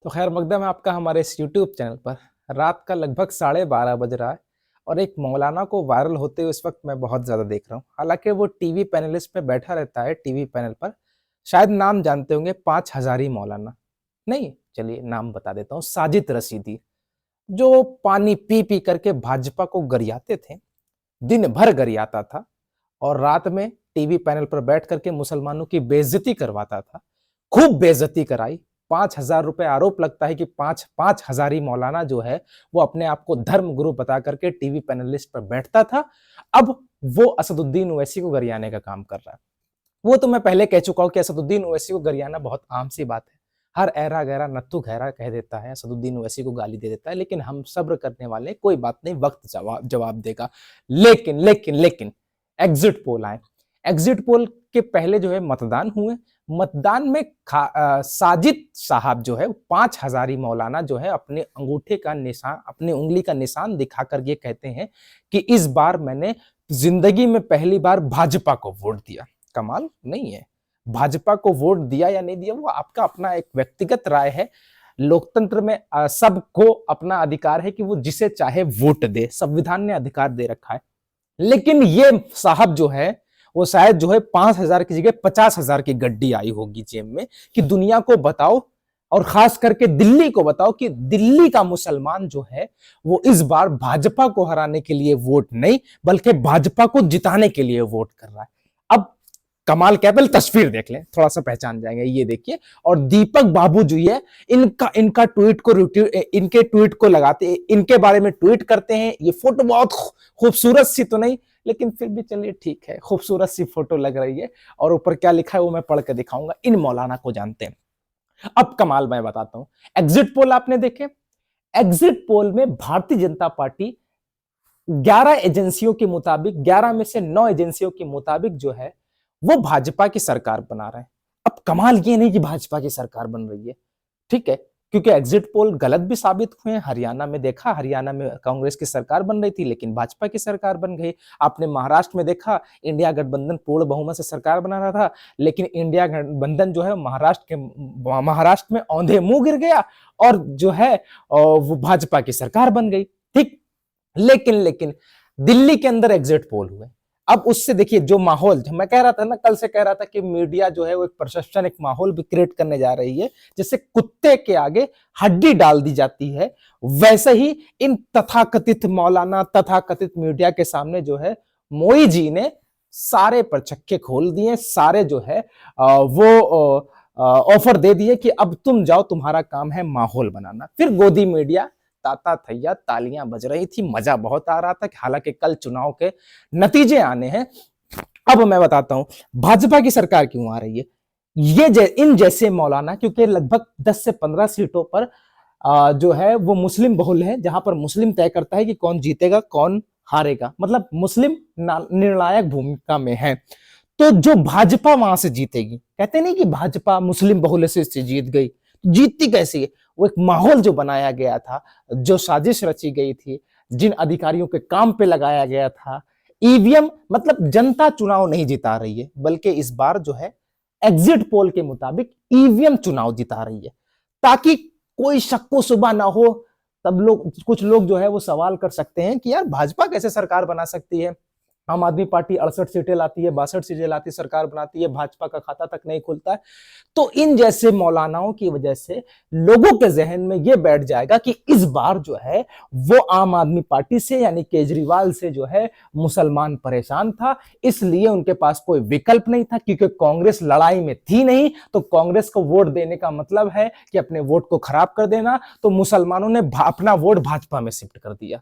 तो खैर मकदम है आपका हमारे इस यूट्यूब चैनल पर। रात का लगभग 12:30 बज रहा है और एक मौलाना को वायरल होते हुए इस वक्त मैं बहुत ज़्यादा देख रहा हूँ। हालांकि वो टीवी पैनलिस्ट में बैठा रहता है टीवी पैनल पर। शायद नाम जानते होंगे, 5 हज़ारी मौलाना। नहीं, चलिए नाम बता देता हूँ, साजिद रशीदी। जो पानी पी पी करके भाजपा को गरियाते थे, दिन भर गरियाता था और रात में टीवी पैनल पर बैठ करके मुसलमानों की बेइज्जती करवाता था। खूब बेइज्जती कराई। 5,000 रुपए आरोप लगता है कि पांच पांच हजारी मौलाना जो है वो अपने आप को धर्म गुरु बता करके टीवी पैनलिस्ट पर बैठता था। अब वो असदुद्दीन ओवैसी को गरियाने का काम कर रहा है। वो तो मैं पहले कह चुका हूं कि असदुद्दीन ओवैसी को गरियाना बहुत आम सी बात है। हर ऐरा गैरा नत्थु गहरा कह देता है, असदुद्दीन ओवैसी को गाली दे देता है, लेकिन हम सब्र करने वाले, कोई बात नहीं, वक्त जवाब देगा। लेकिन लेकिन लेकिन एग्जिट पोल आए। एग्जिट पोल के पहले जो है मतदान हुए। मतदान में साजिद साहब जो है 5 हजारी मौलाना जो है अपने अंगूठे का निशान, अपनी उंगली का निशान दिखा कर ये कहते हैं कि इस बार मैंने जिंदगी में पहली बार भाजपा को वोट दिया। कमाल नहीं है? भाजपा को वोट दिया या नहीं दिया वो आपका अपना एक व्यक्तिगत राय है। लोकतंत्र में सबको अपना अधिकार है कि वो जिसे चाहे वोट दे, संविधान ने अधिकार दे रखा है। लेकिन ये साहब जो है वो शायद जो है 5,000 की जगह 50,000 की गड्डी आई होगी जेब में कि दुनिया को बताओ और खास करके दिल्ली को बताओ कि दिल्ली का मुसलमान जो है वो इस बार भाजपा को हराने के लिए वोट नहीं बल्कि भाजपा को जिताने के लिए वोट कर रहा है। अब कमाल क्या है, तस्वीर देख लें, थोड़ा सा पहचान जाएंगे। ये देखिए, और दीपक बाबू जो है इनका ट्वीट को इनके ट्वीट को लगाते, इनके बारे में ट्वीट करते हैं। ये फोटो बहुत खूबसूरत सी तो नहीं, लेकिन फिर भी चलिए ठीक है, खूबसूरत सी फोटो लग रही है। और ऊपर क्या लिखा है वो मैं पढ़ के दिखाऊंगा। इन मौलाना को जानते हैं। अब कमाल मैं बताता हूं। एग्जिट पोल आपने देखे। एग्जिट पोल में भारतीय जनता पार्टी 11 एजेंसियों के मुताबिक, 11 में से 9 एजेंसियों के मुताबिक जो है वो भाजपा की सरकार बना रहे हैं। अब कमाल ये नहीं कि भाजपा की सरकार बन रही है, ठीक है, क्योंकि एग्जिट पोल गलत भी साबित हुए हैं। हरियाणा में देखा, हरियाणा में कांग्रेस की सरकार बन रही थी लेकिन भाजपा की सरकार बन गई। आपने महाराष्ट्र में देखा, इंडिया गठबंधन पूर्ण बहुमत से सरकार बना रहा था लेकिन इंडिया गठबंधन जो है महाराष्ट्र में औंधे मुंह गिर गया और जो है वो भाजपा की सरकार बन गई। ठीक, लेकिन लेकिन दिल्ली के अंदर एग्जिट पोल हुए। अब उससे देखिए जो माहौल, मैं कह रहा था ना, कल से कह रहा था कि मीडिया जो है वो एक परसेप्शन, एक माहौल भी क्रिएट करने जा रही है। जैसे कुत्ते के आगे हड्डी डाल दी जाती है, वैसे ही इन तथाकथित मौलाना, तथाकथित मीडिया के सामने जो है मोई जी ने सारे परचक्के खोल दिए। सारे जो है वो ऑफर दे दिए कि अब तुम जाओ, तुम्हारा काम है माहौल बनाना। फिर गोदी मीडिया ताता थैया, तालियां बज रही थी, मजा बहुत आ रहा था। हालांकि कल चुनाव के नतीजे आने हैं। अब मैं बताता हूं भाजपा की सरकार क्यों आ रही है। इन जैसे मौलाना, क्योंकि लगभग 10 से 15 सीटों पर जो है वो मुस्लिम बहुल है, जहां पर मुस्लिम तय करता है कि कौन जीतेगा कौन हारेगा, मतलब मुस्लिम निर्णायक भूमिका में है। तो जो भाजपा वहां से जीतेगी, कहते नहीं कि भाजपा मुस्लिम बहुल से जीत गई, जीतती कैसी है? वो एक माहौल जो बनाया गया था, जो साजिश रची गई थी, जिन अधिकारियों के काम पे लगाया गया था, ईवीएम, मतलब जनता चुनाव नहीं जिता रही है बल्कि इस बार जो है एग्जिट पोल के मुताबिक ईवीएम चुनाव जिता रही है। ताकि कोई शक्को शुबा ना हो, तब कुछ लोग जो है वो सवाल कर सकते हैं कि यार भाजपा कैसे सरकार बना सकती है। आम आदमी पार्टी 68 सीटें लाती है, 62 सीटें लाती है, सरकार बनाती है, भाजपा का खाता तक नहीं खुलता है। तो इन जैसे मौलानाओं की वजह से लोगों के जहन में यह बैठ जाएगा कि इस बार जो है वो आम आदमी पार्टी से, यानी केजरीवाल से जो है मुसलमान परेशान था, इसलिए उनके पास कोई विकल्प नहीं था, क्योंकि कांग्रेस लड़ाई में थी नहीं। तो कांग्रेस को वोट देने का मतलब है कि अपने वोट को खराब कर देना। तो मुसलमानों ने अपना वोट भाजपा में शिफ्ट कर दिया।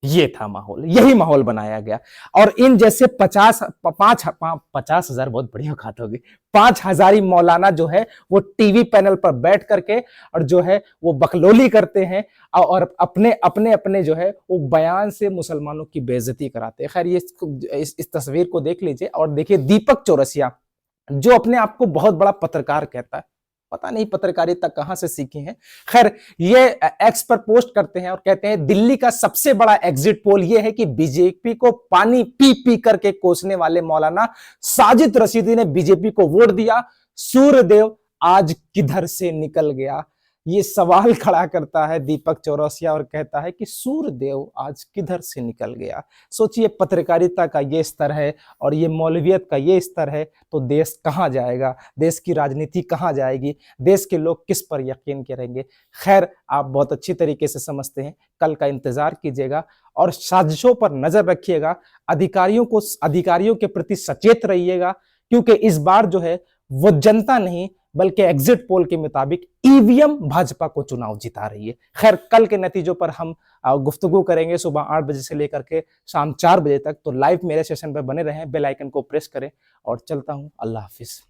ये था माहौल, यही माहौल बनाया गया। और इन जैसे 50,000 बहुत बढ़िया बात होगी, 5 हजारी मौलाना जो है वो टीवी पैनल पर बैठ करके और जो है वो बकलोली करते हैं और अपने अपने अपने जो है वो बयान से मुसलमानों की बेइज्जती कराते हैं। खैर ये इस तस्वीर को देख लीजिए और देखिए दीपक चौरसिया, जो अपने आप को बहुत बड़ा पत्रकार कहता है, पता नहीं पत्रकारिता कहां से सीखी है। खैर ये एक्स पर पोस्ट करते हैं और कहते हैं दिल्ली का सबसे बड़ा एग्जिट पोल यह है कि बीजेपी को पानी पी पी करके कोसने वाले मौलाना साजिद रशीदी ने बीजेपी को वोट दिया। सूर्यदेव आज किधर से निकल गया। ये सवाल खड़ा करता है दीपक चौरसिया और कहता है कि सूर्यदेव आज किधर से निकल गया। सोचिए, पत्रकारिता का ये स्तर है और ये मौलवियत का ये स्तर है, तो देश कहाँ जाएगा, देश की राजनीति कहाँ जाएगी, देश के लोग किस पर यकीन करेंगे। खैर, आप बहुत अच्छी तरीके से समझते हैं, कल का इंतजार कीजिएगा और साजिशों पर नजर रखिएगा, अधिकारियों के प्रति सचेत रहिएगा, क्योंकि इस बार जो है वो जनता नहीं बल्कि एग्जिट पोल के मुताबिक ईवीएम भाजपा को चुनाव जिता रही है। खैर, कल के नतीजों पर हम गुफ्तगू करेंगे सुबह 8 बजे से लेकर के शाम 4 बजे तक। तो लाइव मेरे सेशन पर बने रहें, बेल आइकन को प्रेस करें और चलता हूं। अल्लाह हाफिज।